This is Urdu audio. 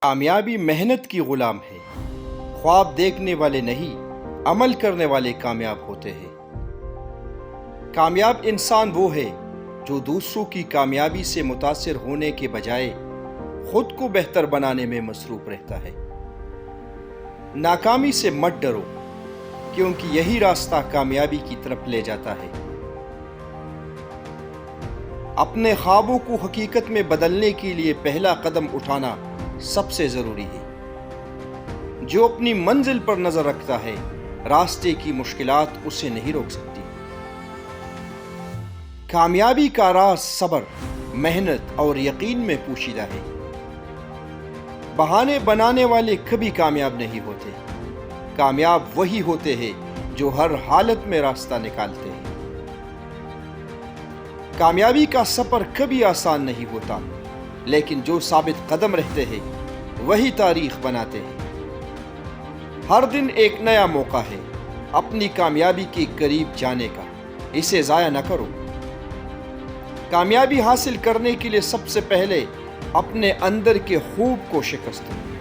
کامیابی محنت کی غلام ہے۔ خواب دیکھنے والے نہیں، عمل کرنے والے کامیاب ہوتے ہیں۔ کامیاب انسان وہ ہے جو دوسروں کی کامیابی سے متاثر ہونے کے بجائے خود کو بہتر بنانے میں مصروف رہتا ہے۔ ناکامی سے مت ڈرو، کیونکہ یہی راستہ کامیابی کی طرف لے جاتا ہے۔ اپنے خوابوں کو حقیقت میں بدلنے کے لیے پہلا قدم اٹھانا سب سے ضروری ہے۔ جو اپنی منزل پر نظر رکھتا ہے، راستے کی مشکلات اسے نہیں روک سکتی۔ کامیابی کا راز صبر، محنت اور یقین میں پوشیدہ ہے۔ بہانے بنانے والے کبھی کامیاب نہیں ہوتے۔ کامیاب وہی ہوتے ہیں جو ہر حالت میں راستہ نکالتے ہیں۔ کامیابی کا سفر کبھی آسان نہیں ہوتا، لیکن جو ثابت قدم رہتے ہیں وہی تاریخ بناتے ہیں۔ ہر دن ایک نیا موقع ہے اپنی کامیابی کے قریب جانے کا، اسے ضائع نہ کرو۔ کامیابی حاصل کرنے کے لیے سب سے پہلے اپنے اندر کے خوب کو شکست دو۔